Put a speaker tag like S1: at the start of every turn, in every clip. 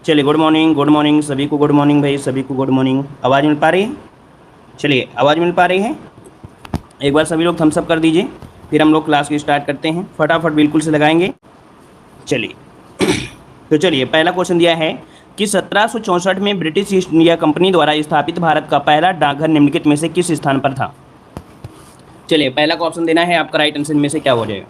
S1: चलिए good morning सभी को, गुड मॉर्निंग भाई, सभी को गुड मॉर्निंग। आवाज़ मिल पा रही है? चलिए, आवाज़ मिल पा रही है? एक बार सभी लोग थम्स अप कर दीजिए, फिर हम लोग क्लास की स्टार्ट करते हैं। फटाफट बिल्कुल से लगाएंगे। चलिए तो चलिए, पहला क्वेश्चन दिया है कि 1764 में ब्रिटिश ईस्ट इंडिया कंपनी द्वारा स्थापित भारत का पहला डाकघर निम्नलिखित में से किस स्थान पर था? चलिए, पहला को ऑप्शन देना है, आपका राइट आंसर में से क्या हो जाएगा?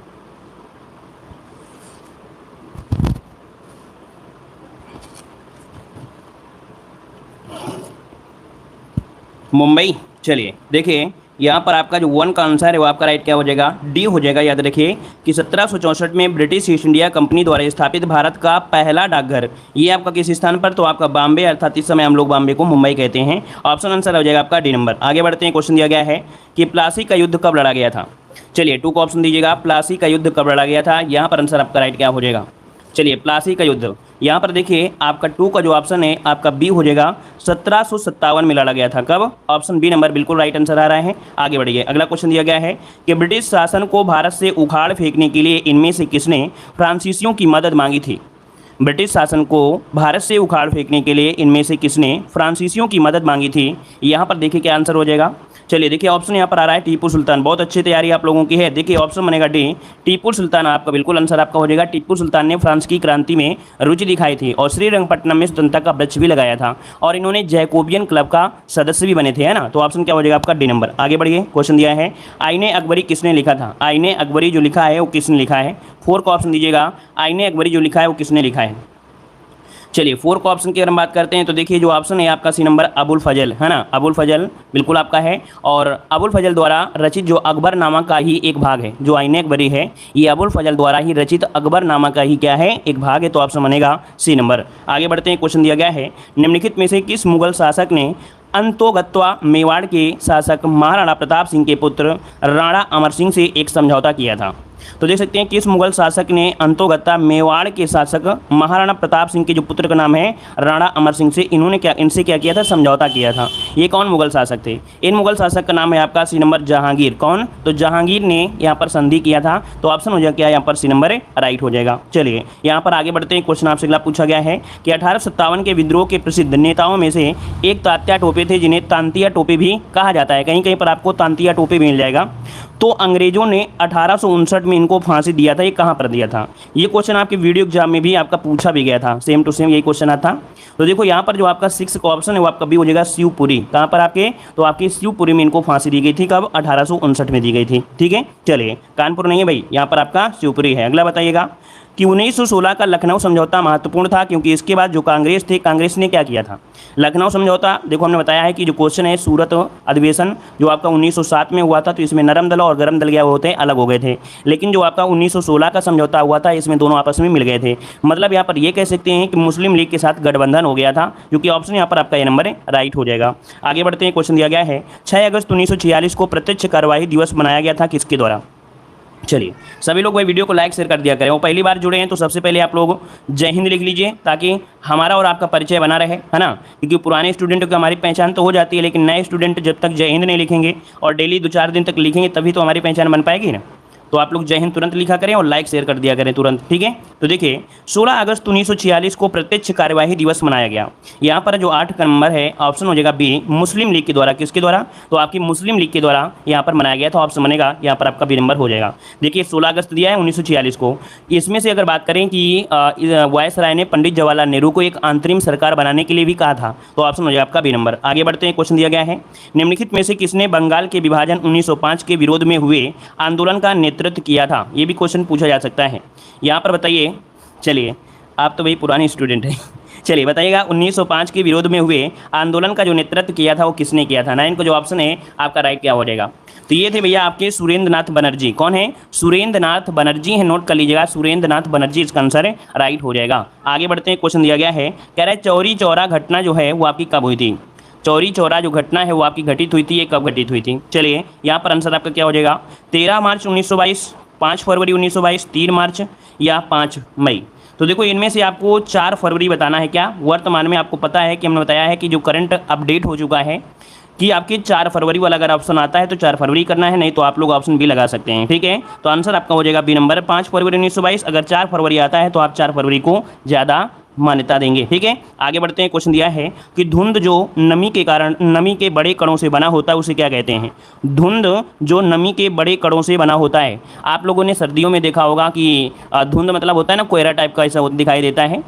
S1: मुंबई। चलिए देखिए, यहाँ पर आपका जो वन का आंसर है वो आपका राइट क्या हो जाएगा? डी हो जाएगा। याद रखिए कि 1764 में ब्रिटिश ईस्ट इंडिया कंपनी द्वारा स्थापित भारत का पहला डाकघर, ये आपका किस स्थान पर? तो आपका बॉम्बे, अर्थात इस समय हम लोग बॉम्बे को मुंबई कहते हैं। ऑप्शन आंसर हो जाएगा आपका डी नंबर। आगे बढ़ते हैं। क्वेश्चन दिया गया है कि प्लासी का युद्ध कब लड़ा गया था? चलिए, टू का ऑप्शन दीजिएगा। प्लासी का युद्ध कब लड़ा गया था? यहाँ पर आंसर आपका राइट क्या हो जाएगा? चलिए, प्लासी का युद्ध, यहाँ पर देखिए आपका टू का जो ऑप्शन है आपका बी हो जाएगा। 1757 में लड़ा गया था। कब? ऑप्शन बी नंबर बिल्कुल राइट आंसर आ रहा है। आगे बढ़िए। अगला क्वेश्चन दिया गया है कि ब्रिटिश शासन को भारत से उखाड़ फेंकने के लिए इनमें से किसने फ्रांसीसियों की मदद मांगी थी? ब्रिटिश शासन को भारत से उखाड़ फेंकने के लिए इनमें से किसने फ्रांसीसियों की मदद मांगी थी? यहाँ पर देखिए क्या आंसर हो जाएगा। चलिए देखिए, ऑप्शन यहाँ पर आ रहा है टीपू सुल्तान। बहुत अच्छी तैयारी आप लोगों की है। देखिए ऑप्शन बनेगा डी, टीपू सुल्तान आपका बिल्कुल आंसर आपका हो जाएगा। टीपू सुल्तान ने फ्रांस की क्रांति में रुचि दिखाई थी और श्रीरंगपट्टनम में स्वतंत्रता का वृक्ष भी लगाया था और इन्होंने जैकोबियन क्लब का सदस्य भी बने थे, है ना। तो ऑप्शन क्या हो जाएगा आपका? D number. आगे बढ़िए। क्वेश्चन दिया है आईने अकबरी किसने लिखा था? आईने अकबरी जो लिखा है वो किसने लिखा है? फोर का ऑप्शन दीजिएगा। आईने अकबरी जो लिखा है वो किसने लिखा है? चलिए, फोर को ऑप्शन की अगर हम बात करते हैं तो देखिए जो ऑप्शन है आपका सी नंबर, अबुल फजल, है ना। अबुल फजल बिल्कुल आपका है। और अबुल फजल द्वारा रचित जो अकबरनामा का ही एक भाग है, जो आईने अकबरी है, ये अबुल फजल द्वारा ही रचित अकबरनामा का ही क्या है? एक भाग है। तो ऑप्शन बनेगा सी नंबर। आगे बढ़ते हैं। क्वेश्चन दिया गया है निम्नलिखित में से किस मुगल शासक ने अंतोगत्वा मेवाड़ के शासक महाराणा प्रताप सिंह के पुत्र राणा अमर सिंह से एक समझौता किया था? तो देख सकते हैं किस मुगल शासक ने अंतोगत्वा मेवाड़ के शासक महाराणा प्रताप सिंह के जो पुत्र का नाम है राणा अमर सिंह से इनसे क्या किया था? समझौता किया था। ये कौन मुगल शासक थे? इन मुगल शासक का नाम है आपका सी नंबर जहांगीर। कौन? तो जहांगीर ने यहाँ पर संधि किया था। तो ऑप्शन हो जाएगा क्या यहाँ पर? सी नंबर राइट हो जाएगा। चलिए यहाँ पर आगे बढ़ते हैं। क्वेश्चन आपसे अगला पूछा गया है कि 1857 के विद्रोह के प्रसिद्ध नेताओं में से एक तात्या टोपे थे, जिन्हें तांतिया टोपे भी कहा जाता है। कहीं कहीं पर आपको तांतिया टोपे भी मिल जाएगा। तो अंग्रेजों ने 1859 में इनको फांसी दिया था। ये कहाँ पर दिया था? ये क्वेश्चन आपके वीडियो एग्जाम में भी आपका पूछा भी गया था, सेम टू सेम यही क्वेश्चन आता। तो देखो यहाँ पर जो आपका 6 का ऑप्शन है वो आपका बी हो जाएगा, शिवपुरी। कहाँ पर आपके? तो आपकी शिवपुरी में इनको फांसी दी गई थी। कब? 1859 में दी गई थी। ठीक है, चलिए कानपुर नहीं है भाई, यहाँ पर आपका शिवपुरी है। अगला बताइएगा कि 1916 का लखनऊ समझौता महत्वपूर्ण था क्योंकि इसके बाद जो कांग्रेस थे, कांग्रेस ने क्या किया था? लखनऊ समझौता, देखो हमने बताया है कि जो क्वेश्चन है सूरत अधिवेशन जो आपका 1907 में हुआ था, तो इसमें नरम दल और गरम दल क्या होते हैं? अलग हो गए थे। लेकिन जो आपका 1916 का समझौता हुआ था, इसमें दोनों आपस में मिल गए थे। मतलब यहाँ पर ये कह सकते हैं कि मुस्लिम लीग के साथ गठबंधन हो गया था, क्योंकि ऑप्शन यहाँ पर आपका ये नंबर राइट हो जाएगा। आगे बढ़ते हैं। क्वेश्चन दिया गया है 6 अगस्त 1946 को प्रत्यक्ष कार्यवाही दिवस मनाया गया था, किसके द्वारा? चलिए सभी लोग भाई वीडियो को लाइक शेयर कर दिया करें। वो पहली बार जुड़े हैं तो सबसे पहले आप लोग जय हिंद लिख लीजिए, ताकि हमारा और आपका परिचय बना रहे, है ना। क्योंकि पुराने स्टूडेंट को हमारी पहचान तो हो जाती है, लेकिन नए स्टूडेंट जब तक जय हिंद नहीं लिखेंगे और डेली 2-4 दिन तक लिखेंगे तभी तो हमारी पहचान बन पाएगी ना। तो आप लोग जय हिंद तुरंत लिखा करें और लाइक शेयर कर दिया करें तुरंत, ठीक है। तो देखिए 16 अगस्त 1946 को प्रत्यक्ष कार्यवाही दिवस मनाया गया। यहाँ पर जो 8 का नंबर है ऑप्शन हो जाएगा बी, मुस्लिम लीग के द्वारा। किसके द्वारा? तो आपकी मुस्लिम लीग के द्वारा यहाँ पर मनाया गया। तो ऑप्शन बनेगा यहाँ पर आपका बी नंबर हो जाएगा। देखिए 16 अगस्त दिया है 1946 को। इसमें से अगर बात करें कि वायसराय ने पंडित जवाहरलाल नेहरू को एक अंतरिम सरकार बनाने के लिए भी कहा था, तो ऑप्शन हो जाएगा आपका बी नंबर। आगे बढ़ते हैं। क्वेश्चन दिया गया है निम्नलिखित में से किसने बंगाल के विभाजन 1905 के विरोध में हुए आंदोलन का नेतृत्व किया था? ये भी क्वेश्चन पूछा जा सकता है। यहाँ पर बताइए, चलिए आप तो भाई पुराने स्टूडेंट हैं, चलिए बताइएगा 1905 के विरोध में हुए आंदोलन का जो नेतृत्व किया था वो किसने किया था? 9 का जो ऑप्शन है आपका राइट क्या हो जाएगा? तो ये थे भैया आपके सुरेंद्र नाथ बनर्जी। कौन है? सुरेंद्र नाथ बनर्जी है, नोट कर लीजिएगा, सुरेंद्र नाथ बनर्जी इसका आंसर राइट हो जाएगा। आगे बढ़ते हैं। क्वेश्चन दिया गया है, कह रहा है चौरी चौरा घटना जो है वो आपकी कब हुई थी? चौरी चौरा जो घटना है वो आपकी घटित हुई थी, ये कब घटित हुई थी? चलिए यहाँ पर आंसर आपका क्या हो जाएगा? 13 मार्च 1922, 5 फरवरी 1922, 3 मार्च या 5 मई। तो देखो इनमें से आपको 4 फरवरी बताना है। क्या वर्तमान में आपको पता है कि हमने बताया है कि जो करंट अपडेट हो चुका है कि आपके 4 फरवरी वाला अगर ऑप्शन आता है तो 4 फरवरी करना है, नहीं तो आप लोग ऑप्शन बी लगा सकते हैं, ठीक है। तो आंसर आपका हो जाएगा बी नंबर 5 फरवरी 1922। अगर 4 फरवरी आता है तो आप 4 फरवरी को ज़्यादा मान्यता देंगे। ठीक है, आगे बढ़ते हैं। क्वेश्चन दिया है कि धुंध जो नमी के कारण नमी के बड़े कणों से बना होता है उसे क्या कहते हैं? धुंध जो नमी के बड़े कणों से बना होता है। आप लोगों ने सर्दियों में देखा होगा कि धुंध मतलब होता है ना, कोहरा टाइप का ऐसा दिखाई देता है।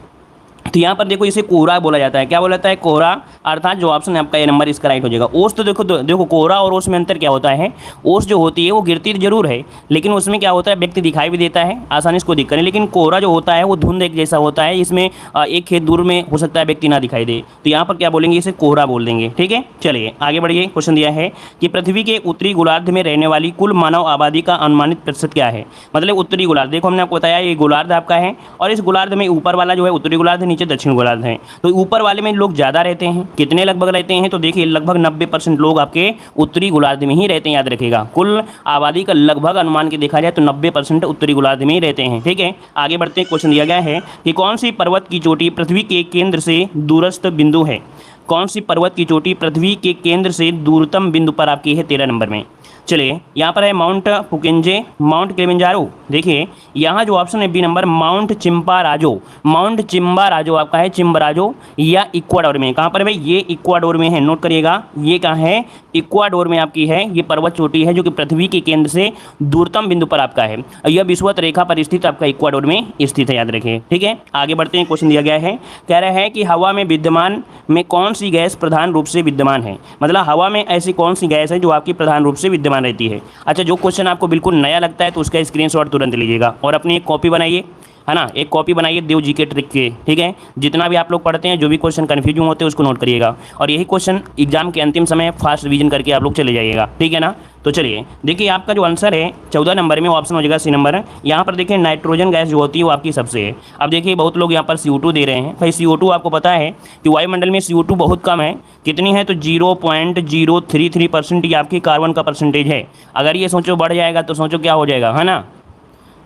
S1: तो यहाँ पर देखो इसे कोहरा बोला जाता है। क्या बोला जाता है? कोहरा। अर्थात जो ऑप्शन है आपका ये नंबर इसका राइट हो जाएगा। ओस तो देखो कोहरा और ओस में अंतर क्या होता है? ओस जो होती है वो गिरती जरूर है, लेकिन उसमें क्या होता है, व्यक्ति दिखाई भी देता है, आसानी से कोई दिक्कत नहीं। लेकिन कोहरा जो होता है वो धुंध एक जैसा होता है, इसमें एक खेत दूर में हो सकता है व्यक्ति ना दिखाई दे, तो यहाँ पर क्या बोलेंगे, इसे कोहरा बोल देंगे। ठीक है, चलिए आगे बढ़िए। क्वेश्चन दिया है कि पृथ्वी के उत्तरी गोलार्ध में रहने वाली कुल मानव आबादी का अनुमानित प्रतिशत क्या है? मतलब उत्तरी गोलार्ध, देखो हमने आपको बताया ये गोलार्ध आपका है, और इस गोलार्ध में ऊपर वाला जो है उत्तरी गोलार्ध है, नीचे दक्षिण गोलार्ध है। तो ऊपर वाले में लोग ज़्यादा रहते हैं, कितने लगभग रहते हैं? तो देखिए लगभग 90% लोग आपके उत्तरी गोलार्ध में ही रहते हैं, याद रखिएगा। कुल आबादी का लगभग अनुमान के देखा जाए तो 90% उत्तरी गोलार्ध में ही रहते हैं। ठीक है, आगे बढ़ते हैं। क्वेश्चन दिया गया है कि कौन सी पर्वत की चोटी पृथ्वी के केंद्र से दूरस्थ बिंदु है? कौन सी पर्वत की चोटी पृथ्वी के केंद्र से दूरतम बिंदु पर आपकी है 13 नंबर में? चलिए यहाँ पर है माउंट पुकेंजे, माउंट किलिमंजारो। देखिए यहाँ जो ऑप्शन है बी नंबर, माउंट चिम्बाराजो। माउंट चिम्बाराजो आपका है चिम्बाराजो, या इक्वाडोर में। कहाँ पर है भाई? ये इक्वाडोर में है, नोट करिएगा। ये कहाँ है? इक्वाडोर में आपकी है ये पर्वत चोटी है, जो कि पृथ्वी के केंद्र से दूरतम बिंदु पर आपका है। यह विषुवत रेखा पर स्थित आपका इक्वाडोर में स्थित है, याद रखिए। ठीक है, आगे बढ़ते हैं। क्वेश्चन दिया गया है, कह रहा है कि हवा में विद्यमान में कौन सी गैस प्रधान रूप से विद्यमान है? मतलब हवा में ऐसी कौन सी गैस है जो आपकी प्रधान रूप से विद्यमान रहती है? अच्छा, जो क्वेश्चन आपको बिल्कुल नया लगता है तो उसका स्क्रीनशॉट तुरंत लीजिएगा और अपनी एक कॉपी बनाइए, है ना, एक कॉपी बनाइए देव जी के ट्रिक के। ठीक है, जितना भी आप लोग पढ़ते हैं, जो भी क्वेश्चन कन्फ्यूजिंग होते हैं उसको नोट करिएगा, और यही क्वेश्चन एग्जाम के अंतिम समय फास्ट रिवीजन करके आप लोग चले जाइएगा। ठीक है ना, तो चलिए देखिए आपका जो आंसर है 14 नंबर में, वो ऑप्शन हो जाएगा सी नंबर। यहाँ पर देखिए नाइट्रोजन गैस जो होती है वो आपकी सबसे है। अब देखिए बहुत लोग यहाँ पर CO2 दे रहे हैं। भाई CO2 आपको पता है कि वायुमंडल में CO2 बहुत कम है। कितनी है? तो 0.033% ये आपकी कार्बन का परसेंटेज है। अगर ये सोचो बढ़ जाएगा तो सोचो क्या हो जाएगा, है ना।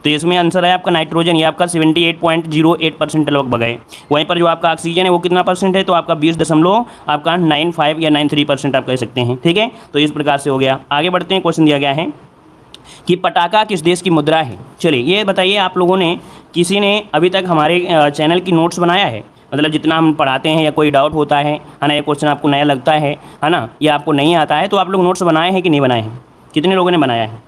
S1: तो इसमें आंसर है आपका नाइट्रोजन, ये आपका 78.08% लगभग है। वहीं पर जो आपका ऑक्सीजन है वो कितना परसेंट है? तो आपका 20.95 या 93% आप कह सकते हैं। ठीक है, तो इस प्रकार से हो गया। आगे बढ़ते हैं। क्वेश्चन दिया गया है कि पटाखा किस देश की मुद्रा है? चलिए ये बताइए, आप लोगों ने किसी ने अभी तक हमारे चैनल की नोट्स बनाया है? मतलब जितना हम पढ़ाते हैं, या कोई डाउट होता है ना, ये क्वेश्चन आपको नया लगता है ना, या आपको नहीं आता है, तो आप लोग नोट्स बनाए हैं कि नहीं बनाए हैं? कितने लोगों ने बनाया है?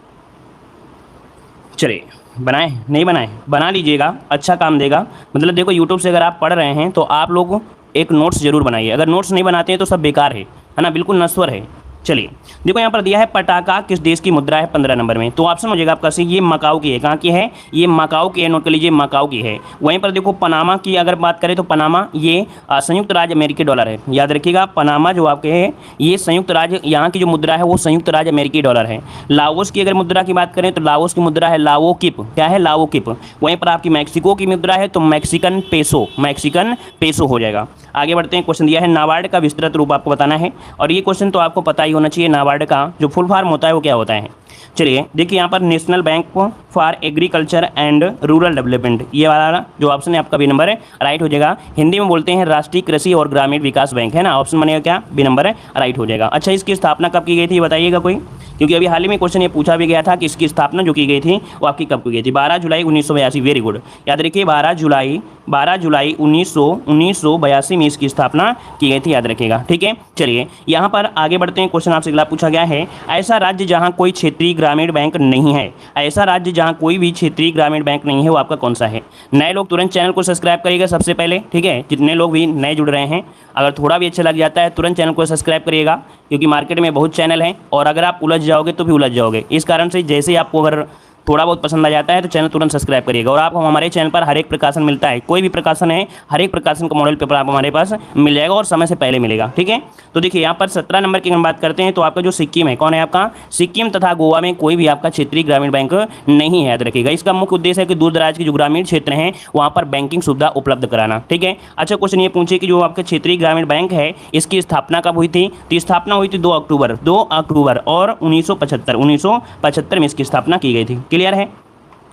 S1: चलिए बनाए, नहीं बनाए, बना लीजिएगा, अच्छा काम देगा। मतलब देखो यूट्यूब से अगर आप पढ़ रहे हैं तो आप लोग एक नोट्स जरूर बनाइए। अगर नोट्स नहीं बनाते हैं तो सब बेकार है ना, बिल्कुल नश्वर है। चलिए देखो यहाँ पर दिया है पटाखा किस देश की मुद्रा है 15 नंबर में, तो ऑप्शन हो जाएगा आपका सी, ये मकाऊ की है। कहाँ की है? ये मकाऊ की है, नोट कर लीजिए, मकाऊ की है। वहीं पर देखो पनामा की अगर बात करें तो पनामा ये संयुक्त राज्य अमेरिकी डॉलर है, याद रखिएगा। पनामा जो आपके है ये संयुक्त राज्य, यहाँ की जो मुद्रा है वो संयुक्त राज्य अमेरिकी डॉलर है। लाओस की अगर मुद्रा की बात करें तो लाओस की मुद्रा है लाओ किप। क्या है? लाओ किप। वहीं पर आपकी मैक्सिको की मुद्रा है तो मैक्सिकन पेसो, मैक्सिकन पेसो हो जाएगा। आगे बढ़ते हैं। क्वेश्चन दिया है नाबार्ड का विस्तृत रूप आपको बताना है, और ये क्वेश्चन तो आपको पता ही होना चाहिए। नाबार्ड का जो फुल फॉर्म होता है वो क्या होता है? चलिए देखिए यहाँ पर national bank for agriculture and rural development, ये वाला जो ऑप्शन है आपका बी नंबर है, राइट हो जाएगा। हिंदी में बोलते हैं राष्ट्रीय कृषि और ग्रामीण विकास बैंक, है ना। ऑप्शन बनेगा क्या? बी नंबर है, राइट हो जाएगा। अच्छा, इसकी स्थापना कब की गई थी बताइएगा कोई? क्योंकि अभी हाल ही में क्वेश्चन ये पूछा भी गया था कि इसकी स्थापना जो की गई थी वो आपकी कब की गई थी? 12 जुलाई 1982। वेरी गुड, याद रखिए 12 जुलाई 1982 में इसकी स्थापना की गई थी, याद रखिएगा। ठीक है, चलिए यहाँ पर आगे बढ़ते हैं। क्वेश्चन आपसे अगला पूछा गया है, ऐसा राज्य जहाँ कोई क्षेत्रीय ग्रामीण बैंक नहीं है, ऐसा राज्य जहाँ कोई भी क्षेत्रीय ग्रामीण बैंक नहीं है वो आपका कौन सा है? नए लोग तुरंत चैनल को सब्सक्राइब करिएगा सबसे पहले। ठीक है, जितने लोग भी नए जुड़ रहे हैं, अगर थोड़ा भी अच्छा लग जाता है तुरंत चैनल को सब्सक्राइब करिएगा, क्योंकि मार्केट में बहुत चैनल हैं और अगर आप उलझ जाओगे तो भी उलझ जाओगे। इस कारण से जैसे ही आपको अगर थोड़ा बहुत पसंद आ जाता है तो चैनल तुरंत सब्सक्राइब करिएगा। और आपको हमारे चैनल पर हर एक प्रकाशन मिलता है, कोई भी प्रकाशन है, हर एक प्रकाशन का मॉडल पेपर आपको हमारे पास मिल जाएगा और समय से पहले मिलेगा। ठीक है, तो देखिए यहाँ पर 17 नंबर की हम बात करते हैं तो आपका जो सिक्किम है, कौन है आपका? सिक्किम तथा गोवा में कोई भी आपका क्षेत्रीय ग्रामीण बैंक नहीं है, याद रखिएगा। इसका मुख्य उद्देश्य है कि दूर दराज के जो ग्रामीण क्षेत्र हैं वहाँ पर बैंकिंग सुविधा उपलब्ध कराना। ठीक है, अच्छा क्वेश्चन ये पूछे कि जो आपका क्षेत्रीय ग्रामीण बैंक है इसकी स्थापना कब हुई थी? तो स्थापना हुई थी 2 अक्टूबर और 1975 में इसकी स्थापना की गई थी। क्लियर है?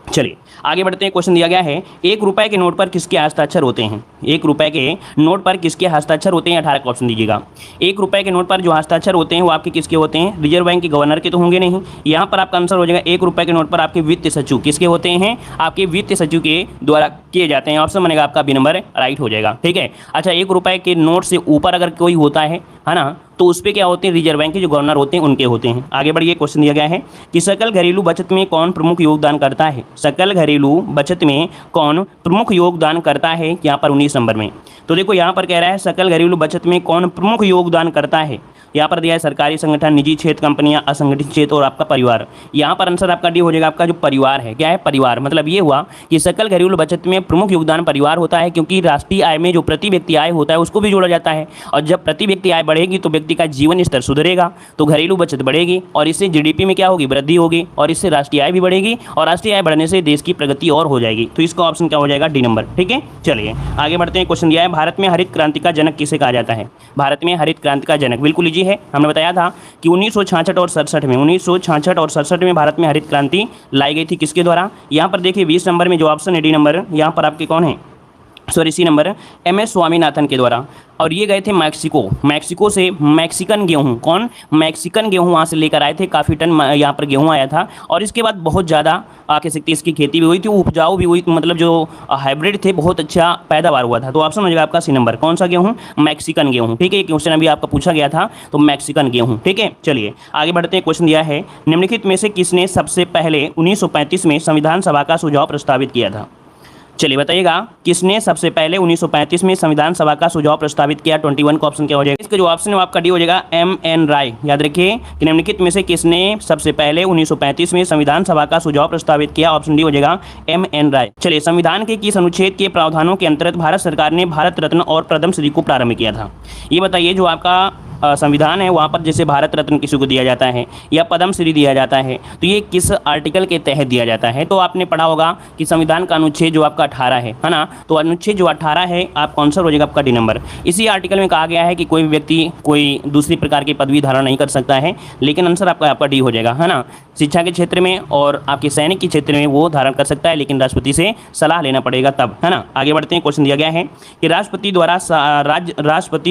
S1: चलिए आगे बढ़ते हैं, क्वेश्चन दिया गया है 1 रुपए के नोट पर किसके हस्ताक्षर होते हैं? 1 रुपए के नोट पर किसके हस्ताक्षर होते हैं? 18 का ऑप्शन दीजिएगा। 1 रुपए के नोट पर जो हस्ताक्षर होते हैं वो आपके किसके होते हैं? रिजर्व बैंक के गवर्नर के तो होंगे नहीं। यहाँ पर आपका आंसर हो जाएगा 1 रुपए के नोट पर आपके वित्त सचिव किसके होते हैं? आपके वित्त सचिव के द्वारा किए जाते हैं। ऑप्शन बनेगा आपका बी नंबर राइट हो जाएगा। ठीक है, अच्छा 1 रुपए के नोट से ऊपर अगर कोई होता है ना, तो उस पर क्या होते हैं? रिजर्व बैंक के जो गवर्नर होते हैं उनके होते हैं। आगे बढ़िए, क्वेश्चन दिया गया है कि सकल घरेलू बचत में कौन प्रमुख योगदान करता है? सकल घरेलू बचत में कौन प्रमुख योगदान करता है? यहाँ पर 19 नंबर में। तो देखो यहाँ पर कह रहा है सकल घरेलू बचत में कौन प्रमुख योगदान करता है। यहाँ पर दिया है सरकारी संगठन, निजी क्षेत्र कंपनियां, असंगठित क्षेत्र और आपका परिवार। यहाँ पर आंसर आपका डी हो जाएगा। आपका जो परिवार है, क्या है? परिवार। मतलब ये हुआ कि सकल घरेलू बचत में प्रमुख योगदान परिवार होता है, क्योंकि राष्ट्रीय आय में जो प्रति व्यक्ति आय होता है उसको भी जोड़ा जाता है, और जब प्रति व्यक्ति आय बढ़ेगी तो व्यक्ति का जीवन स्तर सुधरेगा, तो घरेलू बचत बढ़ेगी और इससे जीडीपी में क्या होगी? वृद्धि होगी, और इससे राष्ट्रीय आय भी बढ़ेगी, और राष्ट्रीय आय बढ़ने से देश की प्रगति और हो जाएगी। तो इसका ऑप्शन क्या हो जाएगा? D number. ठीक है, चलिए आगे बढ़ते हैं। क्वेश्चन दिया है भारत में हरित क्रांति का जनक किसे कहा जाता है? भारत में हरित क्रांति का जनक बिल्कुल इजी है। हमने बताया था कि 1966 और 67 में भारत में हरित क्रांति लाई गई थी। किसके द्वारा? यहाँ पर देखिए 20 नंबर में जो ऑप्शन है डी नंबर, यहाँ पर आपके कौन है? Sorry C number MS Swaminathan के द्वारा। और ये गए थे मैक्सिको से मैक्सिकन गेहूँ। कौन? मैक्सिकन गेहूँ वहाँ से लेकर आए थे। काफ़ी टन यहाँ पर गेहूँ आया था, और इसके बाद बहुत ज़्यादा कह सकते इसकी खेती भी हुई थी, उपजाऊ भी हुई, मतलब जो हाइब्रिड थे बहुत अच्छा पैदावार हुआ था। तो ऑप्शन हो जाएगा आपका सी नंबर। कौन सा गेहूँ? मैक्सिकन गेहूँ। ठीक है, क्वेश्चन अभी आपका पूछा गया था, तो मैक्सिकन गेहूँ। ठीक है, चलिए आगे बढ़ते हैं। क्वेश्चन दिया है निम्नलिखित में से किसने सबसे पहले 1935 में संविधान सभा का सुझाव प्रस्तावित किया था? चलिए बताइएगा, किसने सबसे पहले 1935 में संविधान सभा का सुझाव प्रस्तावित किया? 21 का ऑप्शन क्या हो जाएगा? इसका जो ऑप्शन है वो आपका डी हो जाएगा MN राय। याद रखिए कि निम्नलिखित में से किसने सबसे पहले 1935 में संविधान सभा का सुझाव प्रस्तावित किया? ऑप्शन डी हो जाएगा MN राय। चलिए, संविधान के किस अनुच्छेद के प्रावधानों के अंतर्गत भारत सरकार ने भारत रत्न और पद्म श्री को प्रारंभ किया था? ये बताइए, जो आपका संविधान है वहाँ पर जैसे भारत रत्न किसी को दिया जाता है या पद्म श्री दिया जाता है, तो ये किस आर्टिकल के तहत दिया जाता है? तो आपने पढ़ा होगा कि संविधान का अनुच्छेद जो आपका 18 है ना, तो अनुच्छेद जो 18 है आपका आंसर हो जाएगा आपका डी नंबर। इसी आर्टिकल में कहा गया है कि कोई व्यक्ति कोई दूसरी प्रकार की पदवी धारण नहीं कर सकता है, लेकिन आंसर आपका डी हो जाएगा, है ना। शिक्षा के क्षेत्र में और आपके सैनिक के क्षेत्र में वो धारण कर सकता है, लेकिन राष्ट्रपति से सलाह लेना पड़ेगा तब, है ना। आगे बढ़ते हैं। क्वेश्चन दिया गया है कि राष्ट्रपति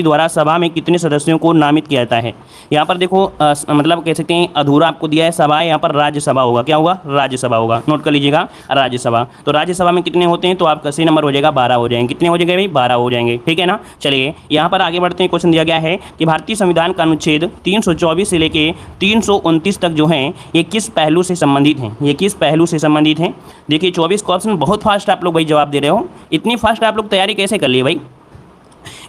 S1: द्वारा सभा में कितने सदस्यों को नामित किया जाता है? यहाँ पर देखो मतलब कह सकते हैं अधूरा आपको दिया है सभा, यहाँ पर राज्यसभा होगा। क्या होगा? राज्यसभा होगा। नोट कर लीजिएगा, राज्यसभा। तो राज्यसभा में कितने होते हैं? तो आपका सी नंबर हो जाएगा 12 हो जाएंगे। कितने हो जाएंगे भाई? 12 हो जाएंगे। ठीक है ना। चलिए यहाँ पर आगे बढ़ते हैं। क्वेश्चन दिया गया है कि भारतीय संविधान का अनुच्छेद 324 से लेके 329 तक जो है ये किस पहलू से संबंधित हैं? ये किस पहलू से संबंधित हैं? देखिए 24 का ऑप्शन बहुत फास्ट आप लोग भाई जवाब दे रहे हो। इतनी फास्ट आप लोग तैयारी कैसे कर लिए भाई?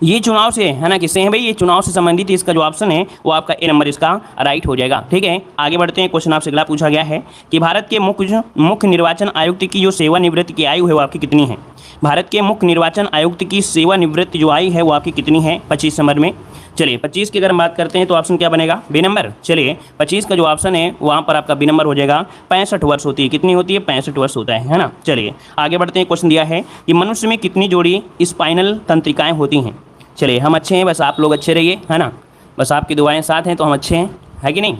S1: ये चुनाव से है ना, किससे है भाई? ये चुनाव से संबंधित। इसका जो ऑप्शन है वो आपका ए नंबर इसका राइट हो जाएगा। ठीक है, आगे बढ़ते हैं। क्वेश्चन आपसे अगला पूछा गया है कि भारत के मुख्य निर्वाचन आयुक्त की जो सेवानिवृत्ति की आयु है वो आपकी कितनी है? भारत के मुख्य निर्वाचन आयुक्त की सेवानिवृत्ति जो आयु है वो आपकी कितनी है? 25 नंबर में। चलिए 25 की अगर हम बात करते हैं तो ऑप्शन क्या बनेगा? B number. चलिए 25 का जो ऑप्शन है वहाँ पर आपका बी नंबर हो जाएगा। 65 वर्ष होती है। कितनी होती है? 65 वर्ष होता है ना। चलिए आगे बढ़ते हैं। क्वेश्चन दिया है कि मनुष्य में कितनी जोड़ी स्पाइनल तंत्रिकाएँ होती हैं? चलिए हम अच्छे हैं, बस आप लोग अच्छे रहिए, है ना। बस आपकी दुआएं साथ हैं तो हम अच्छे हैं, है कि नहीं।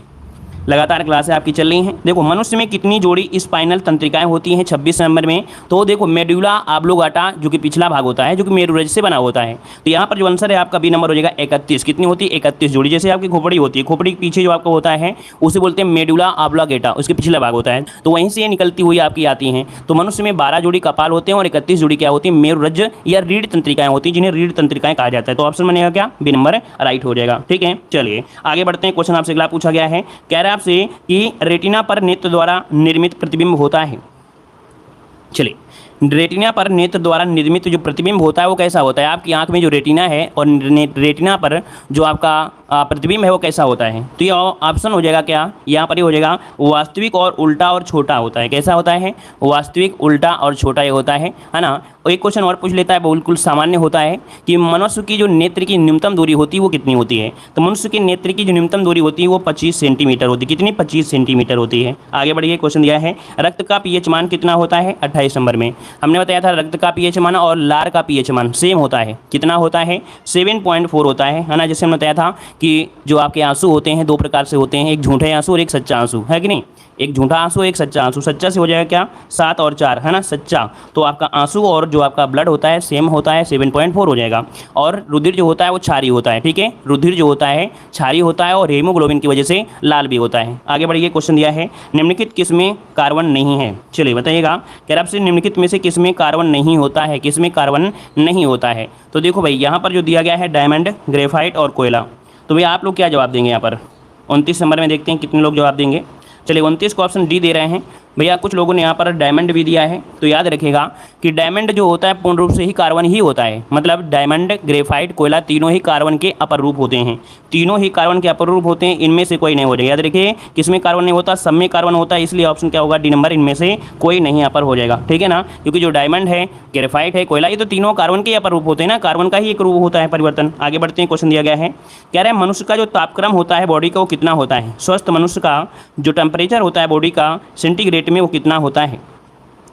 S1: लगातार क्लासें आपकी चल रही हैं। देखो मनुष्य में कितनी जोड़ी स्पाइनल तंत्रिकाएं होती हैं? 26 नंबर में। तो देखो मेडुला ऑब्लोंगाटा जो कि पिछला भाग होता है, जो कि मेरुरज्जु से बना होता है, तो यहाँ पर जो आंसर है आपका बी नंबर हो जाएगा 31। कितनी होती है? 31 जोड़ी। जैसे आपकी खोपड़ी होती है, खोपड़ी के पीछे जो आपका होता है उसे बोलते हैं मेडुला ऑब्लोंगाटा, उसके पिछला भाग होता है, तो वहीं से ये निकलती हुई आपकी आती हैं। तो मनुष्य में 12 जोड़ी कपाल होते हैं और 31 जोड़ी क्या होती है? मेरुरज्जु या रीढ़ तंत्रिकाएं होती हैं, जिन्हें रीढ़ तंत्रिकाएं कहा जाता है। तो ऑप्शन बनेगा क्या? बी नंबर राइट हो जाएगा। ठीक है, चलिए आगे बढ़ते हैं। क्वेश्चन आपसे अगला पूछा गया है, कह रहा है आपसे कि रेटिना पर नेत्र द्वारा निर्मित प्रतिबिंब होता है। चलिए रेटिना पर नेत्र द्वारा निर्मित जो प्रतिबिंब होता है वो कैसा होता है? आपकी आंख में जो रेटिना है और रेटिना पर जो आपका प्रतिबिंब है वो कैसा होता है? तो ये ऑप्शन हो जाएगा क्या? यहाँ पर ही हो जाएगा वास्तविक और उल्टा और छोटा होता है। कैसा होता है? वास्तविक, उल्टा और छोटा ये होता है ना। एक क्वेश्चन और पूछ लेता है, बिल्कुल सामान्य होता है कि मनुष्य की जो नेत्र की न्यूनतम दूरी होती है वो कितनी होती है? तो मनुष्य की नेत्र की जो न्यूनतम दूरी होती है वो 25 सेंटीमीटर होती है। कितनी? 25 सेंटीमीटर होती है। आगे बढ़िए। क्वेश्चन दिया है रक्त का पीएच मान कितना होता है? 28 नंबर में। हमने बताया था रक्त का पीएच मान और लार का पीएच मान सेम होता है। कितना होता है? 7.4 होता है ना। जैसे हमने बताया था कि जो आपके आंसू होते हैं दो प्रकार से होते हैं, एक झूठे आंसू और एक सच्चा आंसू, है कि नहीं। एक झूठा आंसू एक सच्चा आंसू। सच्चा से हो जाएगा क्या 7 और 4, है ना, सच्चा। तो आपका आंसू और जो आपका ब्लड होता है सेम होता है, 7.4 हो जाएगा। और रुधिर जो होता है वो क्षारीय होता है, ठीक है। रुधिर जो होता है क्षारीय होता है और हीमोग्लोबिन की वजह से लाल भी होता है। आगे बढ़िए, क्वेश्चन दिया है निम्नलिखित किसमें कार्बन नहीं है। चलिए बताइएगा, कह रहा आपसे निम्नलिखित में से किसमें कार्बन नहीं होता है, किसमें कार्बन नहीं होता है। तो देखो भाई यहाँ पर जो दिया गया है डायमंड, ग्रेफाइट और कोयला। तो भैया आप लोग क्या जवाब देंगे यहाँ पर 29 नंबर में, देखते हैं कितने लोग जवाब देंगे। चलिए 29 को ऑप्शन डी दे रहे हैं भैया। कुछ लोगों ने यहाँ पर डायमंड भी दिया है। तो याद रखिएगा कि डायमंड जो होता है पूर्ण रूप से ही कार्बन ही होता है, मतलब डायमंड, ग्रेफाइट, कोयला तीनों ही कार्बन के अपर रूप होते हैं, तीनों ही कार्बन के अपर रूप होते हैं, इनमें से कोई नहीं हो जाएगा। याद रखिए किसमें कार्बन नहीं होता, सब में कार्बन होता है, इसलिए ऑप्शन क्या होगा डी नंबर, इनमें से कोई नहीं अपर हो जाएगा, ठीक है ना। क्योंकि जो डायमंड है, ग्रेफाइट है, कोयला, ये तो तीनों कार्बन के अपर रूप होते हैं ना, कार्बन का ही एक रूप होता है परिवर्तन। आगे बढ़ते हैं, क्वेश्चन दिया गया है, कह रहे हैं मनुष्य का जो तापक्रम होता है बॉडी का वो कितना होता है। स्वस्थ मनुष्य का जो टेम्परेचर होता है बॉडी का सेंटीग्रेड में वो कितना होता है।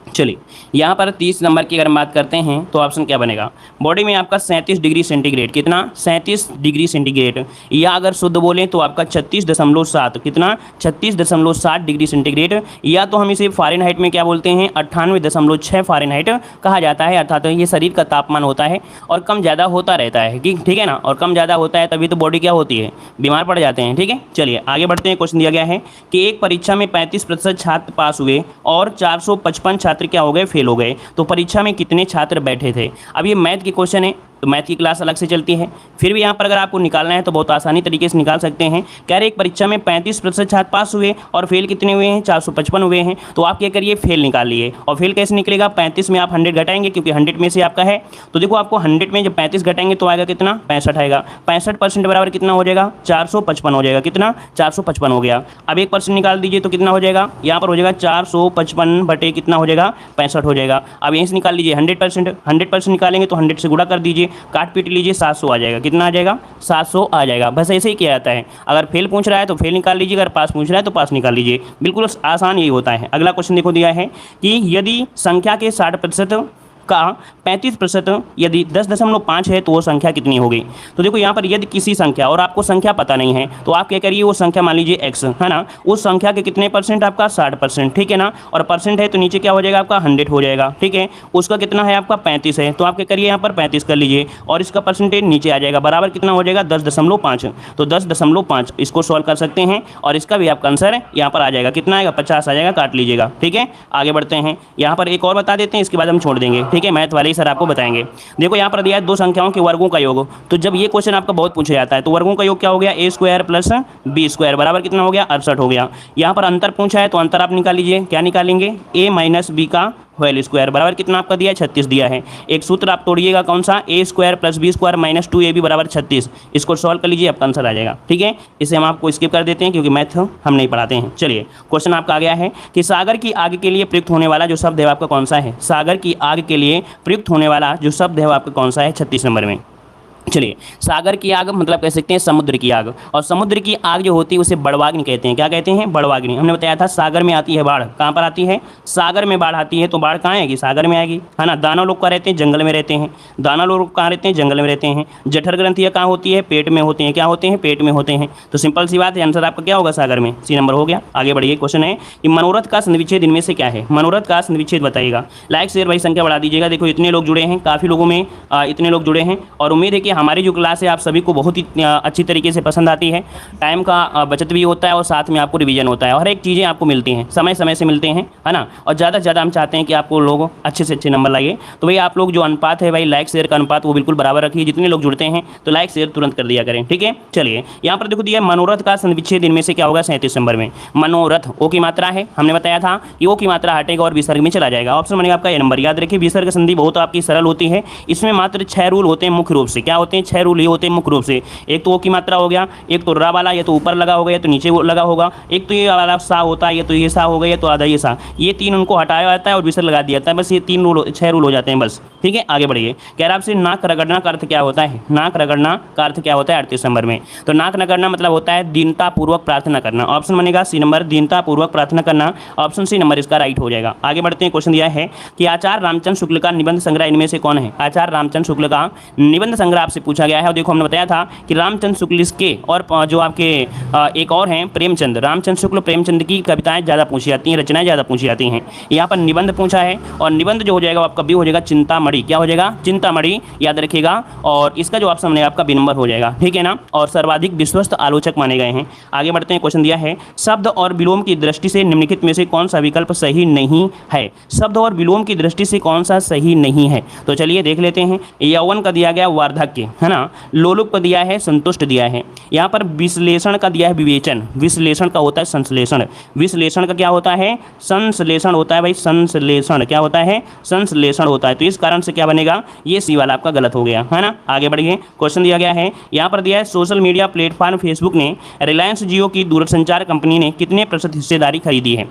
S1: चलिए यहाँ पर 30 नंबर की अगर हम बात करते हैं तो ऑप्शन क्या बनेगा, बॉडी में आपका 37 डिग्री सेंटीग्रेड, कितना 37 डिग्री सेंटीग्रेड, या अगर शुद्ध बोलें तो आपका 36.7, कितना 36.7 डिग्री सेंटीग्रेड, या तो हम इसे फ़ारेनहाइट में क्या बोलते हैं 98.6 फ़ारेनहाइट कहा जाता है। अर्थात ये शरीर का तापमान होता है और कम ज़्यादा होता रहता है, ठीक है ना, और कम ज़्यादा होता है तभी तो बॉडी क्या होती है, बीमार पड़ जाते हैं, ठीक है। चलिए आगे बढ़ते हैं, क्वेश्चन दिया गया है कि एक परीक्षा में 35% छात्र पास हुए और 455 छात्र क्या हो गए, फेल हो गए, तो परीक्षा में कितने छात्र बैठे थे। अब ये मैथ की क्वेश्चन है तो मैथ की क्लास अलग से चलती है, फिर भी यहाँ पर अगर आपको निकालना है तो बहुत आसानी तरीके से निकाल सकते हैं। कह रहे एक परीक्षा में 35% छात्र पास हुए और फेल कितने हुए हैं, 455 हुए हैं। तो आप क्या करिए, फेल निकाल लिए। और फेल कैसे निकलेगा, 35 में आप 100 घटाएंगे क्योंकि 100 में से आपका है। तो देखो आपको 100 में जब 35 घटाएंगे तो आएगा कितना, 65 आएगा। 65% बराबर कितना हो जाएगा, 455 हो जाएगा, कितना 455 हो गया। अब 1% निकाल दीजिए तो कितना हो जाएगा, यहाँ पर हो जाएगा 455 बटे कितना हो जाएगा, 65 हो जाएगा। अब यहीं से निकाल लीजिए 100% निकालेंगे तो 100 से गुणा कर दीजिए, काट पीट लीजिए, 700 आ जाएगा, कितना आ जाएगा 700 आ जाएगा। बस ऐसे ही किया जाता है, अगर फेल पूछ रहा है तो फेल निकाल लीजिए, अगर पास पूछ रहा है तो पास निकाल लीजिए, बिल्कुल आसान यही होता है। अगला क्वेश्चन देखो दिया है कि यदि संख्या के 60% का 35% यदि 10.5 है तो वो संख्या कितनी होगी। तो देखो यहाँ पर यदि किसी संख्या और आपको संख्या पता नहीं है तो आप क्या करिए, वो संख्या मान लीजिए x है ना, उस संख्या के कितने परसेंट, आपका 60%, ठीक है ना, और परसेंट है तो नीचे क्या हो जाएगा आपका 100 हो जाएगा, ठीक है। उसका कितना है आपका 35 है, तो आप क्या करिए यहाँ पर 35 कर लीजिए और इसका परसेंटेज नीचे आ जाएगा, बराबर कितना हो जाएगा 10.5। तो 10.5 इसको सॉल्व कर सकते हैं और इसका भी आपका आंसर यहाँ पर आ जाएगा, कितना आएगा 50 आ जाएगा, काट लीजिएगा, ठीक है। आगे बढ़ते हैं, यहाँ पर एक और बता देते हैं, इसके बाद हम छोड़ देंगे, ठीक है, मैथ वाले ही सर आपको बताएंगे। देखो यहाँ पर दिया है दो संख्याओं के वर्गों का योग। तो जब ये क्वेश्चन आपका बहुत पूछा जाता है तो वर्गों का योग क्या हो गया, a² प्लस b² बराबर कितना हो गया 68 हो गया। यहाँ पर अंतर पूछा है तो अंतर आप निकाल लीजिए, क्या निकालेंगे, a माइनस b का होल स्क्वायर बराबर कितना आपका दिया है 36 दिया है। एक सूत्र आप तोड़िएगा कौन सा, a² plus b² minus 2ab बराबर 36, इसको सॉल्व कर लीजिए, आपका आंसर आ जाएगा, ठीक है। इसे हम आपको स्किप कर देते हैं क्योंकि मैथ हम नहीं पढ़ाते हैं। चलिए क्वेश्चन आपका आ गया है कि सागर की आग के लिए प्रयुक्त होने वाला जो शब्द है आपका कौन सा है। सागर की आग के लिए प्रयुक्त होने वाला जो शब्द है आपका कौन सा है 36 नंबर में। चलिए सागर की आग मतलब कह सकते हैं समुद्र की आग, और समुद्र की आग जो होती है उसे बड़वाग्नि कहते हैं। क्या कहते हैं, बड़वाग्नि। हमने बताया था सागर में आती है बाढ़, कहाँ पर आती है, सागर में बाढ़ आती है, तो बाढ़ कहाँ आएगी, सागर में आएगी, है ना। दानव लोग कहाँ रहते हैं, जंगल में रहते हैं। दानव लोग कहाँ रहते हैं, जंगल में रहते हैं। जठर ग्रंथियाँ कहाँ होती है, पेट में होती हैं। क्या होते हैं, पेट में होते हैं। तो सिंपल सी बात है, आंसर आपका क्या होगा, सागर में, सी नंबर हो गया। आगे बढ़िए, क्वेश्चन है कि मनोरथ का संधिविच्छेद इनमें से क्या है। मनोरथ का संधिविच्छेद बताइएगा। लाइक शेयर भाई संख्या बढ़ा दीजिएगा। देखो इतने लोग जुड़े हैं, काफ़ी लोगों में इतने लोग जुड़े हैं और उम्मीद है कि हमारी जो क्लास है आप सभी को बहुत ही अच्छी तरीके से पसंद आती है। टाइम का बचत भी होता है और साथ में आपको रिवीजन होता है और हर एक चीज़ें आपको मिलती हैं, समय समय से मिलते हैं, है ना। और ज़्यादा से ज़्यादा हम चाहते हैं कि आपको लोग अच्छे से अच्छे नंबर लाइए। तो भाई आप लोग जो अनुपात है भाई, लाइक शेयर का अनुपात वो बिल्कुल बराबर रखिए। जितने लोग जुड़ते हैं तो लाइक शेयर तुरंत कर दिया करें, ठीक है। चलिए यहाँ पर देखो दिया मनोरथ का संधिविच्छेद इनमें से क्या होगा 37 नंबर में। मनोरथ ओ की मात्रा है, हमने बताया था कि ओ की मात्रा हटेगा और विसर्ग में चला जाएगा। ऑप्शन बनेगा आपका ए नंबर। याद रखिए विसर्ग संधि बहुत आपकी सरल होती है, इसमें मात्र 6 रूल होते हैं मुख्य रूप से। क्या होते हैं, 6 रूल ये होते हैं मुख्य रूप से। एक तो ओ की मात्रा हो गया, एक तो रा वाला ये तो ऊपर लगा होगा या तो नीचे लगा होगा, एक तो ये वाला सा होता है, ये तो ये सा हो गया, या तो आधा ये सा, ये 3 उनको हटाया जाता है और विसर्ग लगा दिया जाता है। बस ये 3 रूल 6 रूल हो जाते हैं बस, ठीक है। आगे बढ़िए, कह रहा आपसे नाक रगड़ना का अर्थ क्या होता है। नाक रगड़ना का अर्थ क्या होता है 38 नंबर में। तो नाक रगड़ना मतलब होता है दीनतापूर्वक प्रार्थना करना। ऑप्शन बनेगा सी नंबर, दीनतापूर्वक प्रार्थना करना। ऑप्शन सी नंबर इसका राइट हो जाएगा। आगे बढ़ते हैं, क्वेश्चन दिया है कि आचार्य रामचंद्र शुक्ल का निबंध संग्रह इनमें से कौन है। आचार्य रामचंद्र शुक्ल का निबंध संग्रह आप आपसे पूछा गया है। और देखो हमने बताया था कि रामचंद्र शुक्ल के और जो आपके एक और हैं प्रेमचंद, रामचंद्र शुक्ल प्रेमचंद की कविताएं ज़्यादा पूछी जाती हैं, रचनाएं ज़्यादा पूछी जाती हैं। यहाँ पर निबंध पूछा है और निबंध जो हो जाएगा आपका बी हो जाएगा चिंतामणि। क्या हो जाएगा? चिंतामणि, याद रखिएगा। और इसका जो ऑप्शन बनेगा आपका बी नंबर हो जाएगा, ठीक है ना। और सर्वाधिक विश्वस्त आलोचक माने गए हैं। आगे बढ़ते हैं, क्वेश्चन दिया है शब्द और विलोम की दृष्टि से निम्नलिखित में से कौन सा विकल्प सही नहीं है। शब्द और विलोम की दृष्टि से कौन सा सही नहीं है, तो चलिए देख लेते हैं। यौवन का दिया गया वार्धक्य, है ना। लोलुप का दिया है संतुष्ट दिया है। यहाँ पर विश्लेषण का दिया है विवेचन, विश्लेषण का होता है संश्लेषण, विश्लेषण का क्या होता है? संश्लेषण होता है भाई, संश्लेषण क्या होता है? संश्लेषण होता है। तो इस कारण से क्या बनेगा? ये सी वाला आपका गलत हो गया, है ना। आगे बढ़िए, क्वेश्चन दिया गया है, यहाँ पर दिया है सोशल मीडिया प्लेटफॉर्म फेसबुक ने रिलायंस जियो की दूरसंचार कंपनी ने कितने प्रतिशत हिस्सेदारी खरीदी है।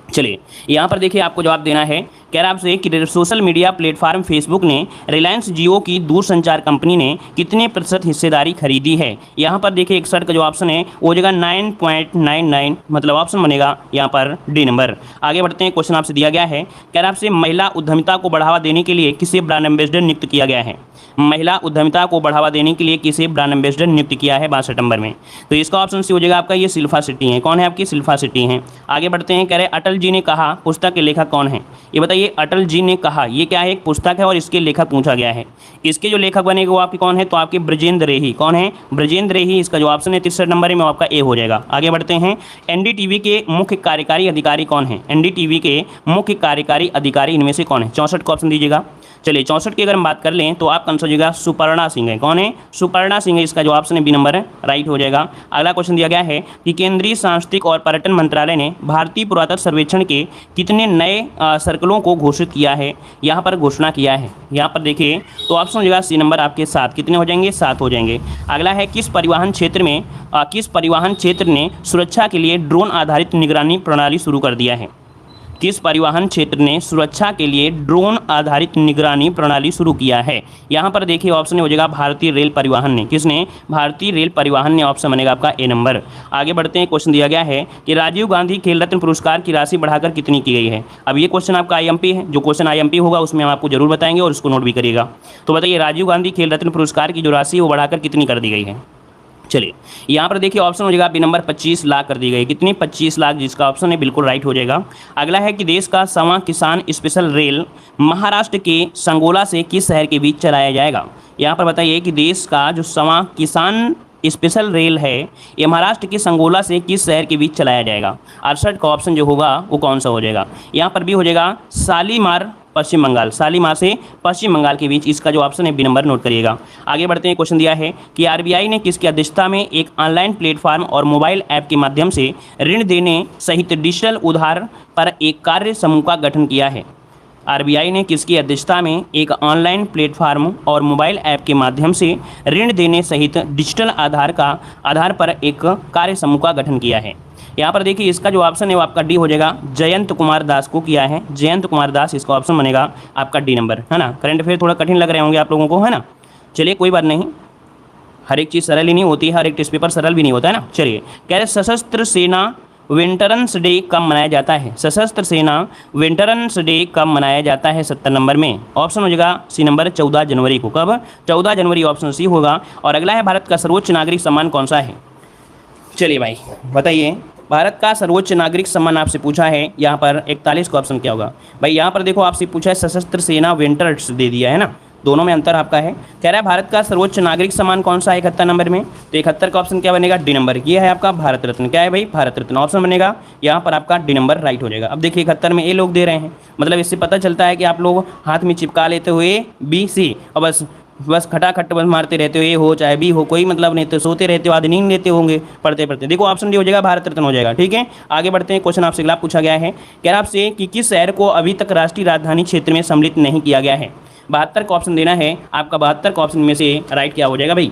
S1: चलिए यहाँ पर देखिए आपको जवाब देना है। कह रहा आपसे कि सोशल मीडिया प्लेटफॉर्म फेसबुक ने रिलायंस जियो की दूरसंचार कंपनी ने कितने प्रतिशत हिस्सेदारी खरीदी है। यहाँ पर देखिए 61 का जो ऑप्शन है वो जगह 9.99, मतलब ऑप्शन बनेगा यहाँ पर डी नंबर। आगे बढ़ते हैं, क्वेश्चन आपसे दिया गया है। कह रहा आपसे महिला उद्यमिता को बढ़ावा देने के लिए किसे ब्रांड एम्बेसडर नियुक्त किया गया है। महिला उद्यमिता को बढ़ावा देने के लिए किसे ब्रांड एम्बेसडर नियुक्त किया है 62 नंबर में। तो इसका ऑप्शन सी हो जाएगा आपका ये शिल्पा शेट्टी है। कौन है आपकी? शिल्पा शेट्टी हैं। आगे बढ़ते हैं, कह रहे अटल जी ने कहा पुस्तक के लेखक कौन है। ये बताइए, अटल जी ने कहा ये क्या है? एक पुस्तक है और इसके लेखक पूछा गया है। इसके जो लेखक बनेगा वो आपके कौन है? तो आपके ब्रजेंद्र रेही। कौन है? ब्रजेंद्र रेही। इसका जो ऑप्शन है 63 नंबर में आपका ए हो जाएगा। आगे बढ़ते हैं, एनडीटीवी के मुख्य कार्यकारी अधिकारी कौन है। एनडीटीवी के मुख्य कार्यकारी अधिकारी इनमें से कौन है? 64 का ऑप्शन दीजिएगा। चलिए 64 की अगर हम बात कर लें तो आप आंसर हो जाएगा सुपर्णा सिंह है। कौन है? सुपर्णा सिंह है। इसका जो ऑप्शन है बी नंबर राइट हो जाएगा। अगला क्वेश्चन दिया गया है कि केंद्रीय सांस्कृतिक और पर्यटन मंत्रालय ने भारतीय पुरातत्व सर्वेक्षण के कितने नए सर्कलों को घोषित किया है, यहाँ पर घोषणा किया है। यहाँ पर देखिए तो ऑप्शन हो जाएगा सी नंबर आपके 7। कितने हो जाएंगे? 7 हो जाएंगे। अगला है किस परिवहन क्षेत्र ने सुरक्षा के लिए ड्रोन आधारित निगरानी प्रणाली शुरू कर दिया है। किस परिवहन क्षेत्र ने सुरक्षा के लिए ड्रोन आधारित निगरानी प्रणाली शुरू किया है। यहाँ पर देखिए ऑप्शन हो जाएगा भारतीय रेल परिवहन ने। किसने? भारतीय रेल परिवहन ने। ऑप्शन बनेगा आपका ए नंबर। आगे बढ़ते हैं, क्वेश्चन दिया गया है कि राजीव गांधी खेल रत्न पुरस्कार की राशि बढ़ाकर कितनी की गई है। अब ये क्वेश्चन आपका आईएमपी है। जो क्वेश्चन आईएमपी होगा उसमें हम आपको जरूर बताएंगे और उसको नोट भी करिएगा। तो बताइए राजीव गांधी खेल रत्न पुरस्कार की जो राशि है वो बढ़ाकर कितनी कर दी गई है। चलिए यहाँ पर देखिए ऑप्शन हो जाएगा बी नंबर 25 लाख कर दी गई। कितनी? 25 लाख, जिसका ऑप्शन है बिल्कुल राइट हो जाएगा। अगला है कि देश का 1वां किसान स्पेशल रेल महाराष्ट्र के संगोला से किस शहर के बीच चलाया जाएगा। यहाँ पर बताइए कि देश का जो 1वां किसान स्पेशल रेल है ये महाराष्ट्र के संगोला से किस शहर के बीच चलाया जाएगा। 68 का ऑप्शन जो होगा वो कौन सा हो जाएगा। यहाँ पर भी हो जाएगा शालीमार पश्चिम बंगाल, शालीमार से पश्चिम बंगाल के बीच। इसका जो ऑप्शन है बी नंबर नोट करिएगा। आगे बढ़ते हैं, क्वेश्चन दिया है कि आरबीआई ने किसकी अध्यक्षता में एक ऑनलाइन प्लेटफॉर्म और मोबाइल ऐप के माध्यम से ऋण देने सहित डिजिटल उधार पर एक कार्य समूह का गठन किया है। आरबीआई ने किसकी अध्यक्षता में एक ऑनलाइन प्लेटफॉर्म और मोबाइल ऐप के माध्यम से ऋण देने सहित डिजिटल आधार पर एक कार्य समूह का गठन किया है। यहाँ पर देखिए इसका जो ऑप्शन है वो आपका डी हो जाएगा। जयंत कुमार दास को किया है, जयंत कुमार दास। इसका ऑप्शन बनेगा आपका डी नंबर, है ना। करंट अफेयर थोड़ा कठिन लग रहे होंगे आप लोगों को, है ना। चलिए कोई बात नहीं, हर एक चीज़ सरल ही नहीं होती है, हर एक टेस्ट पेपर सरल भी नहीं होता है ना। चलिए कह रहे सशस्त्र सेना वेटरन्स डे कब मनाया जाता है। सशस्त्र सेना वेटरन्स डे कब मनाया जाता है 70 नंबर में। ऑप्शन हो जाएगा सी नंबर 14 जनवरी को। कब? 14 जनवरी, ऑप्शन सी होगा। और अगला है भारत का सर्वोच्च नागरिक सम्मान कौन सा है। चलिए भाई बताइए, भारत का सर्वोच्च नागरिक सम्मान आपसे पूछा है। यहाँ पर 41 का ऑप्शन क्या होगा भाई। यहाँ पर देखो आपसे पूछा है सशस्त्र सेना वेटरन्स दे दिया है ना, दोनों में अंतर आपका है। कह रहा है भारत का सर्वोच्च नागरिक सम्मान कौन सा है 71 नंबर में। तो 71 का ऑप्शन क्या बनेगा? D number. ये है आपका भारत रत्न। क्या है भाई? भारत रत्न। ऑप्शन बनेगा यहाँ पर आपका डी नंबर राइट हो जाएगा। अब देखिए 71 में ए लोग दे रहे हैं, मतलब इससे पता चलता है कि आप लोग हाथ में चिपका लेते हुए बी सी और बस खटाखट बस मारते रहते हो, ए हो चाहे बी हो, कोई मतलब नहीं। तो सोते रहते हो, आधे नींद लेते होंगे पढ़ते पढ़ते। देखो ऑप्शन डी हो जाएगा, भारत रत्न हो जाएगा। ठीक है, आगे बढ़ते हैं। क्वेश्चन आपसे अगला पूछा गया है, कह रहा आपसे कि किस शहर को अभी तक राष्ट्रीय राजधानी क्षेत्र में सम्मिलित नहीं किया गया है। 72 का ऑप्शन देना है आपका। 72 का ऑप्शन में से राइट क्या हो जाएगा भाई।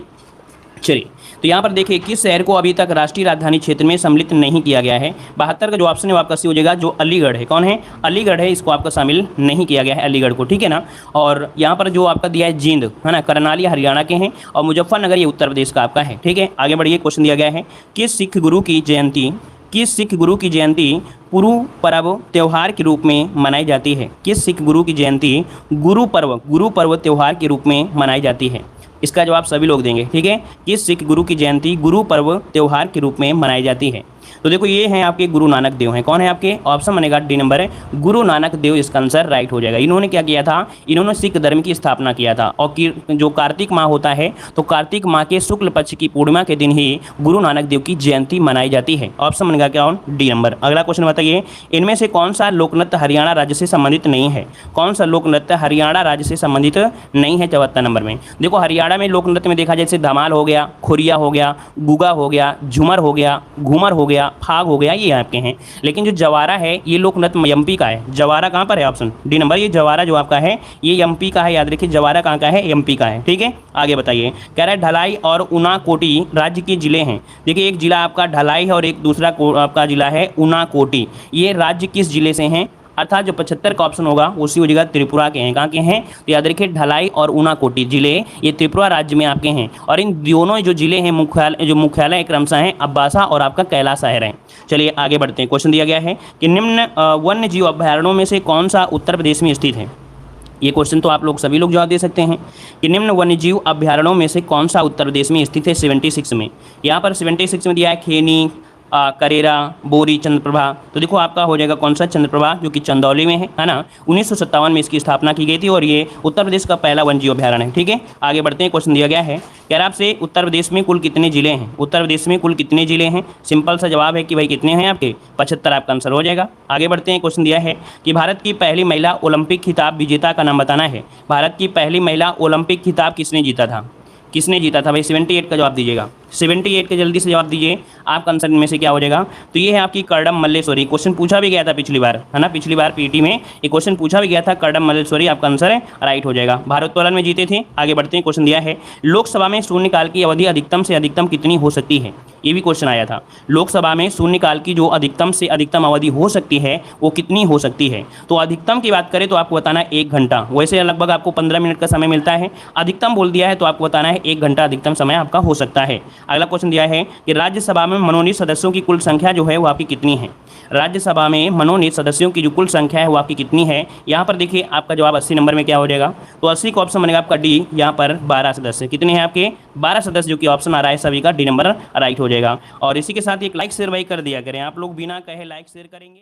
S1: चलिए तो यहाँ पर देखिए किस शहर को अभी तक राष्ट्रीय राजधानी क्षेत्र में सम्मिलित नहीं किया गया है। 72 का जो ऑप्शन है वो आपका सी हो जाएगा, जो अलीगढ़ है। कौन है? अलीगढ़ है, इसको आपका शामिल नहीं किया गया है, अलीगढ़ को। ठीक है ना। और यहाँ पर जो आपका दिया है जींद, है ना, करनाल ये हरियाणा के हैं और मुजफ्फरनगर ये उत्तर प्रदेश का आपका है। ठीक है, आगे बढ़िए। क्वेश्चन दिया गया है किस सिख गुरु की जयंती गुरु पर्व त्यौहार के रूप में मनाई जाती है। किस सिख गुरु की जयंती गुरु पर्व त्यौहार के रूप में मनाई जाती है। इसका जवाब सभी लोग देंगे, ठीक है। किस सिख गुरु की जयंती गुरु पर्व त्योहार के रूप में मनाई जाती है? तो देखो ये हैं आपके गुरु नानक देव हैं। कौन है आपके? ऑप्शन बनेगा डी नंबर है, गुरु नानक देव इसका आंसर राइट हो जाएगा। इन्होंने क्या किया था? इन्होंने सिख धर्म की स्थापना किया था। और जो कार्तिक माह होता है तो कार्तिक माह के शुक्ल पक्ष की पूर्णिमा के दिन ही गुरु नानक देव की जयंती मनाई जाती है। ऑप्शन बनेगा क्या? D number. अगला क्वेश्चन बताइए, इनमें से कौन सा लोक नृत्य हरियाणा राज्य से संबंधित नहीं है? कौन सा लोक नृत्य हरियाणा राज्य से संबंधित नहीं है? 74 नंबर में देखो, हरियाणा में लोक नृत्य में देखा जैसे धमाल हो गया, खुरिया हो गया, गुगा हो गया, झूमर हो गया, घूमर हो गया, फाग हो गया, ये आपके हैं। लेकिन जो जवारा है ये लोक नृत्य एमपी का है। जवारा कहाँ पर है? Option D number. ये जवारा जो आपका है ये एमपी का है, याद रखिए जवारा कहाँ का है? एमपी का है, ठीक है। आगे बताइए, कह रहा है ढलाई और ऊनाकोटी राज्य के जिले हैं। देखिए एक जिला आपका ढलाई है और एक दूसरा आपका जिला है ऊनाकोटी। ये राज्य किस जिले से हैं? अर्थात जो 75 का ऑप्शन होगा उसी जगह त्रिपुरा के हैं। कहाँ के हैं? तो याद रखिए ढलाई और ऊनाकोटी जिले ये त्रिपुरा राज्य में आपके हैं। और इन दोनों जो जिले हैं मुख्यालय क्रमशः हैं अब्बासा और आपका कैलाश शहर है। चलिए आगे बढ़ते हैं। क्वेश्चन दिया गया है कि निम्न वन्य जीव अभ्यारण्यों में से कौन सा उत्तर प्रदेश में स्थित है? ये क्वेश्चन तो आप लोग सभी लोग जवाब दे सकते हैं कि निम्न वन्यजीव अभ्यारण्यों में से कौन सा उत्तर प्रदेश में स्थित है? 76 में। यहाँ पर 76 में दिया है खेनी, करेरा, बोरी, चंद्रप्रभा। तो देखो आपका हो जाएगा कौन सा? चंद्रप्रभा, जो कि चंदौली में है ना। 1957 में इसकी स्थापना की गई थी और ये उत्तर प्रदेश का पहला वन्यजीव अभ्यारण्य है, ठीक है। आगे बढ़ते हैं। क्वेश्चन दिया गया है कह रहा आपसे उत्तर प्रदेश में कुल कितने जिले हैं? उत्तर प्रदेश में कुल कितने जिले हैं? सिंपल सा जवाब है कि भाई कितने हैं आपके? 75 आपका आंसर हो जाएगा। आगे बढ़ते हैं। क्वेश्चन दिया है कि भारत की पहली महिला ओलंपिक खिताब विजेता का नाम बताना है। भारत की पहली महिला ओलंपिक खिताब किसने जीता था? किसने जीता था भाई? 78 का जवाब दीजिएगा। 78 के जल्दी से जवाब दीजिए। आपका आंसर में से क्या हो जाएगा? तो ये है आपकी करडम मल्लेश्वरी। क्वेश्चन पूछा भी गया था पिछली बार, है ना। पिछली बार पीटी में ये क्वेश्चन पूछा भी गया था। करडम मल्लेश्वरी आपका आंसर है, राइट हो जाएगा। भारोत्तोलन में जीते थे। आगे बढ़ते हैं। क्वेश्चन दिया है लोकसभा में शून्यकाल की अवधि अधिकतम से अधिकतम कितनी हो सकती है? ये भी क्वेश्चन आया था। लोकसभा में शून्यकाल की जो अधिकतम से अधिकतम अवधि हो सकती है वो कितनी हो सकती है? तो अधिकतम की बात करें तो आपको बताना है 1 घंटा। वैसे लगभग आपको 15 मिनट का समय मिलता है। अधिकतम बोल दिया है तो आपको बताना है 1 घंटा अधिकतम समय आपका हो सकता है। अगला क्वेश्चन दिया है कि राज्यसभा में मनोनीत सदस्यों की कुल संख्या जो है वो आपकी कितनी है? राज्यसभा में मनोनीत सदस्यों की जो कुल संख्या है वो आपकी कितनी है? यहाँ पर देखिए आपका जवाब 80 नंबर में क्या हो जाएगा? तो 80 का ऑप्शन बनेगा आपका डी। यहाँ पर 12 सदस्य कितने हैं आपके? 12 सदस्य, जो कि ऑप्शन आ रहा है सभी का डी नंबर राइट हो जाएगा। और इसी के साथ एक लाइक शेयर भाई कर दिया करें। आप लोग बिना कहे लाइक शेयर करेंगे।